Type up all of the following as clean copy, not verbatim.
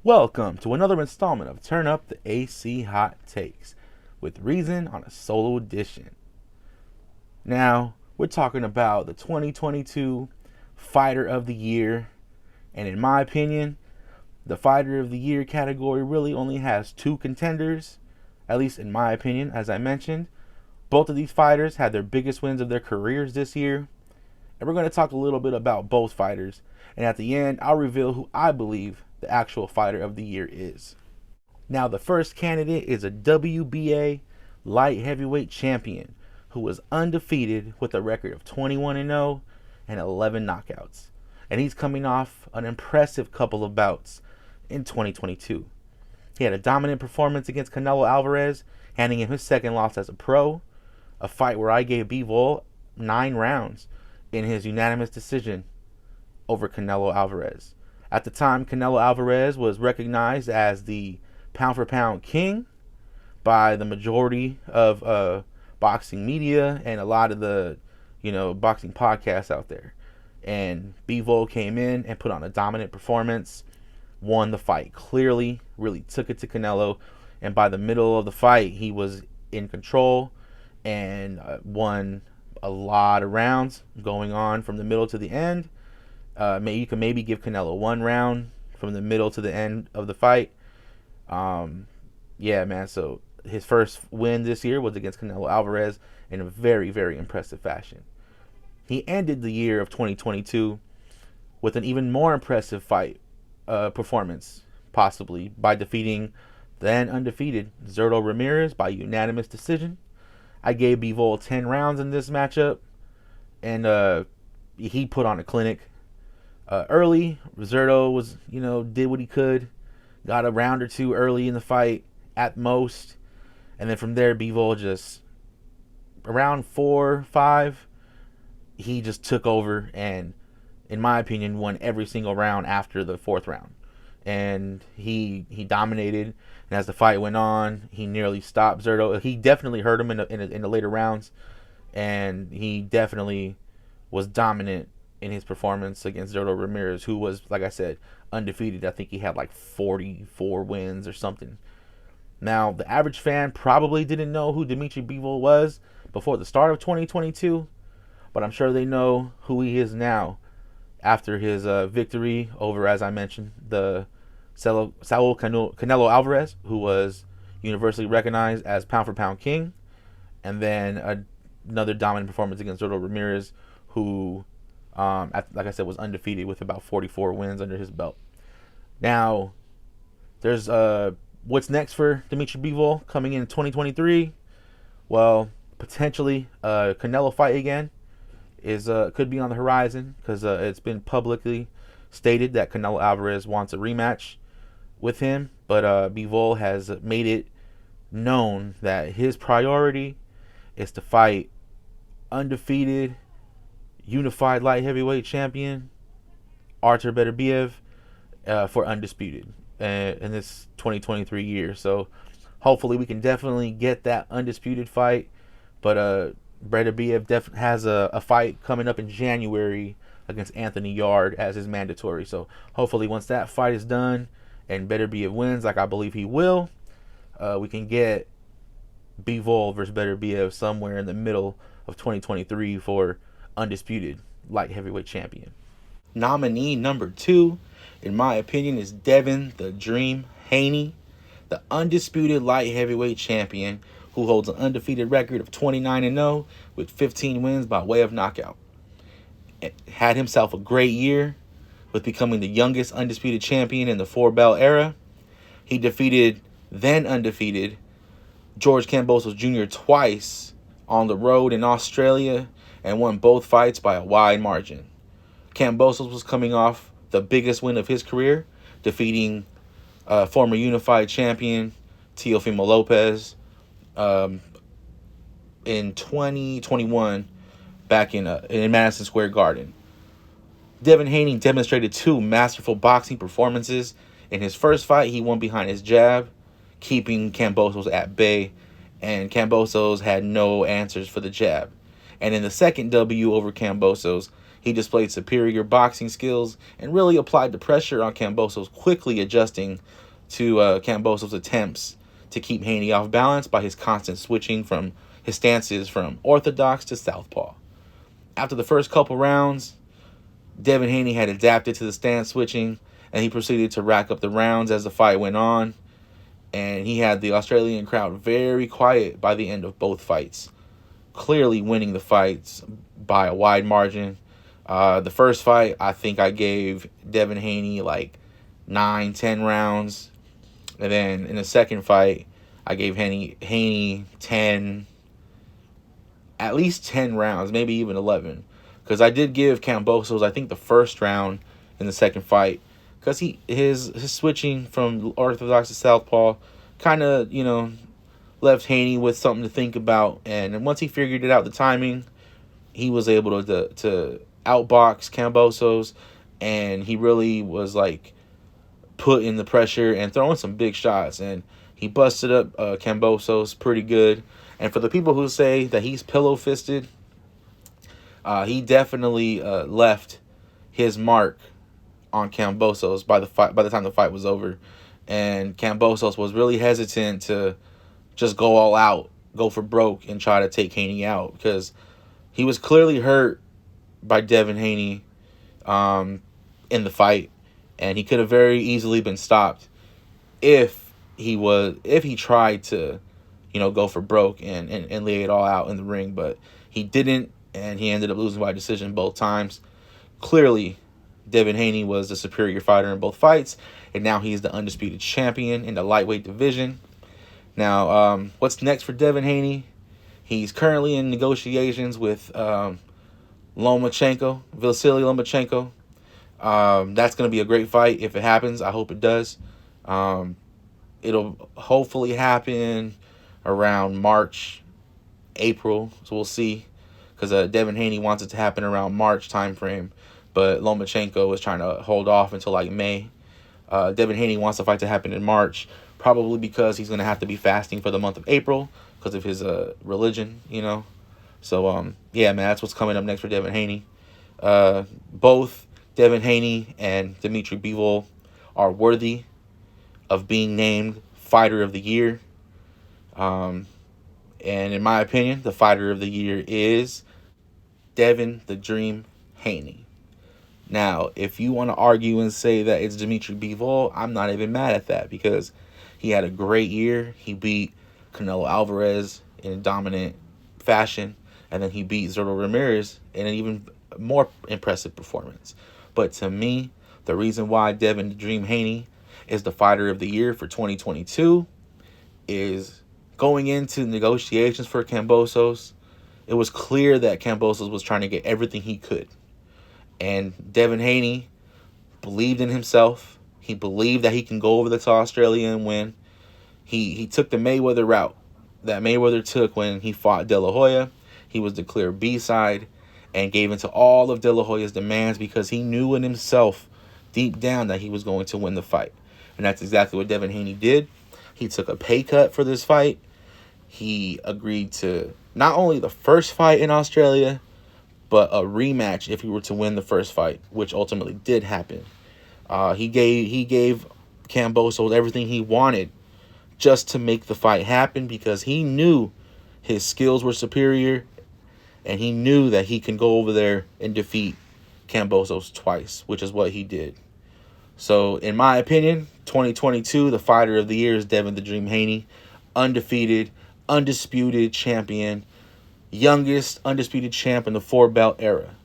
Welcome to another installment of Turn Up the AC Hot Takes with Reason on a solo edition. Now, we're talking about the 2022 Fighter of the Year, and in my opinion, the Fighter of the Year category really only has two contenders, at least in my opinion, as I mentioned. Both of these fighters had their biggest wins of their careers this year, and we're going to talk a little bit about both fighters, and at the end, I'll reveal who I believe the actual Fighter of the Year is. Now, the first candidate is a WBA light heavyweight champion who was undefeated with a record of 21-0 and 11 knockouts. And he's coming off an impressive couple of bouts in 2022. He had a dominant performance against Canelo Alvarez, handing him his second loss as a pro, a fight where I gave Bivol 9 rounds in his unanimous decision over Canelo Alvarez. At the time, Canelo Alvarez was recognized as the pound-for-pound king by the majority of boxing media and a lot of the, boxing podcasts out there. And Bivol came in and put on a dominant performance, won the fight clearly, really took it to Canelo, and by the middle of the fight, he was in control and won a lot of rounds going on from the middle to the end. You can maybe give Canelo 1 round from the middle to the end of the fight. So his first win this year was against Canelo Alvarez in a very, very impressive fashion. He ended the year of 2022 with an even more impressive fight performance, possibly by defeating then undefeated Zurdo Ramirez by unanimous decision. I gave Bivol 10 rounds in this matchup, and he put on a clinic. Early, Zurdo was, did what he could, got a round or two early in the fight at most, and then from there, Bivol just, around 4-5, he just took over and, in my opinion, won every single round after the fourth round. And he dominated, and as the fight went on, he nearly stopped Zurdo. He definitely hurt him in the later rounds, and he definitely was dominant in his performance against Zurdo Ramirez, who was, like I said, undefeated. I think he had like 44 wins or something. Now, the average fan probably didn't know who Dimitri Bivol was before the start of 2022, but I'm sure they know who he is now after his victory over, as I mentioned, the Saul Canelo Alvarez, who was universally recognized as pound-for-pound king, and then another dominant performance against Zurdo Ramirez, who like I said, was undefeated with about 44 wins under his belt. Now, there's what's next for Dimitri Bivol coming in 2023. Well, potentially Canelo fight again could be on the horizon, because it's been publicly stated that Canelo Alvarez wants a rematch with him, but Bivol has made it known that his priority is to fight undefeated unified light heavyweight champion Artur Beterbiev for undisputed in this 2023 year. So hopefully we can definitely get that undisputed fight. But Beterbiev has a fight coming up in January against Anthony Yard as his mandatory. So hopefully once that fight is done and Beterbiev wins, like I believe he will, we can get Bivol versus Beterbiev somewhere in the middle of 2023 for undisputed light heavyweight champion. Nominee number 2, in my opinion, is Devin the Dream Haney, the undisputed light heavyweight champion who holds an undefeated record of 29-0 with 15 wins by way of knockout. It had himself a great year with becoming the youngest undisputed champion in the 4-belt era. He defeated then undefeated George Kambosos Jr. twice on the road in Australia and won both fights by a wide margin. Kambosos was coming off the biggest win of his career, defeating former unified champion Teofimo Lopez in 2021 back in Madison Square Garden. Devin Haney demonstrated 2 masterful boxing performances. In his first fight, he won behind his jab, keeping Kambosos at bay, and Kambosos had no answers for the jab. And in the second W over Kambosos, He displayed superior boxing skills and really applied the pressure on Kambosos, quickly adjusting to Kambosos' attempts to keep Haney off balance by his constant switching from his stances from orthodox to southpaw. After the first couple rounds, Devin Haney had adapted to the stance switching, and he proceeded to rack up the rounds as the fight went on. And he had the Australian crowd very quiet by the end of both fights, clearly winning the fights by a wide margin. The first fight, I think I gave Devin Haney like 9-10 rounds. And then in the second fight, I gave Haney 10, at least 10 rounds, maybe even 11. Because I did give Kambosos, I think, the first round in the second fight. Because his switching from orthodox to southpaw kind of, left Haney with something to think about. And once he figured it out, the timing, he was able to outbox Kambosos. And he really was like putting the pressure and throwing some big shots. And he busted up Kambosos pretty good. And for the people who say that he's pillow-fisted, he definitely left his mark on Kambosos by the time the fight was over. And Kambosos was really hesitant to just go all out, go for broke, and try to take Haney out, because he was clearly hurt by Devin Haney in the fight, and he could have very easily been stopped if he tried to go for broke and lay it all out in the ring. But he didn't, and he ended up losing by decision both times. Clearly, Devin Haney was the superior fighter in both fights, and now he's the undisputed champion in the lightweight division. Now, what's next for Devin Haney? He's currently in negotiations with Vasily Lomachenko. That's going to be a great fight if it happens. I hope it does. It'll hopefully happen around March, April, so we'll see. Because Devin Haney wants it to happen around March time frame, but Lomachenko is trying to hold off until like May. Devin Haney wants the fight to happen in March, probably because he's going to have to be fasting for the month of April because of his religion, So, yeah, man, that's what's coming up next for Devin Haney. Both Devin Haney and Dimitri Bivol are worthy of being named Fighter of the Year. And in my opinion, the Fighter of the Year is Devin the Dream Haney. Now, if you want to argue and say that it's Dimitri Bivol, I'm not even mad at that, because he had a great year. He beat Canelo Alvarez in a dominant fashion, and then he beat Zurdo Ramirez in an even more impressive performance. But to me, the reason why Devin the Dream Haney is the Fighter of the Year for 2022 is going into negotiations for Kambosos. It was clear that Kambosos was trying to get everything he could. And Devin Haney believed in himself. He believed that he can go over to Australia and win. He took the Mayweather route that Mayweather took when he fought De La Hoya. He was the clear B-side and gave into all of De La Hoya's demands because he knew in himself deep down that he was going to win the fight. And that's exactly what Devin Haney did. He took a pay cut for this fight. He agreed to not only the first fight in Australia, but a rematch if he were to win the first fight, which ultimately did happen. He gave Kambosos everything he wanted just to make the fight happen, because he knew his skills were superior, and he knew that he can go over there and defeat Kambosos twice, which is what he did. So, in my opinion, 2022, the Fighter of the Year is Devin the Dream Haney, undefeated, undisputed champion, youngest undisputed champ in the 4-belt era.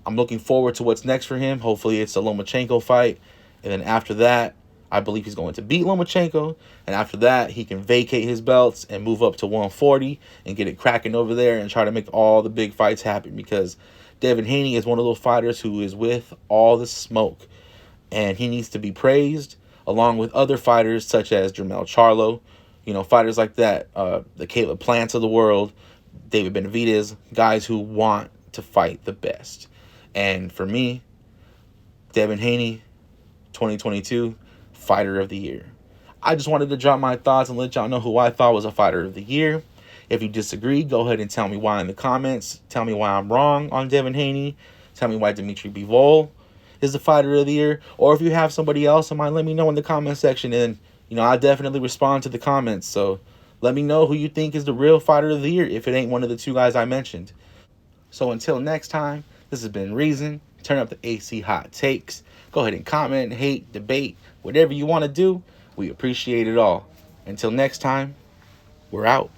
I'm looking forward to what's next for him. Hopefully it's a Lomachenko fight. And then after that, I believe he's going to beat Lomachenko. And after that, he can vacate his belts and move up to 140 and get it cracking over there and try to make all the big fights happen, because Devin Haney is one of those fighters who is with all the smoke. And he needs to be praised along with other fighters such as Jermell Charlo, fighters like that, the Caleb Plants of the world, David Benavidez, guys who want to fight the best. And for me, Devin Haney, 2022, Fighter of the Year. I just wanted to drop my thoughts and let y'all know who I thought was a Fighter of the Year. If you disagree, go ahead and tell me why in the comments. Tell me why I'm wrong on Devin Haney. Tell me why Dimitri Bivol is the fighter of the year. Or if you have somebody else in mind, let me know in the comment section. And, I definitely respond to the comments. So let me know who you think is the real fighter of the year if it ain't one of the two guys I mentioned. So until next time, this has been Reason. Turn up the AC hot takes. Go ahead and comment, hate, debate, whatever you want to do. We appreciate it all. Until next time, we're out.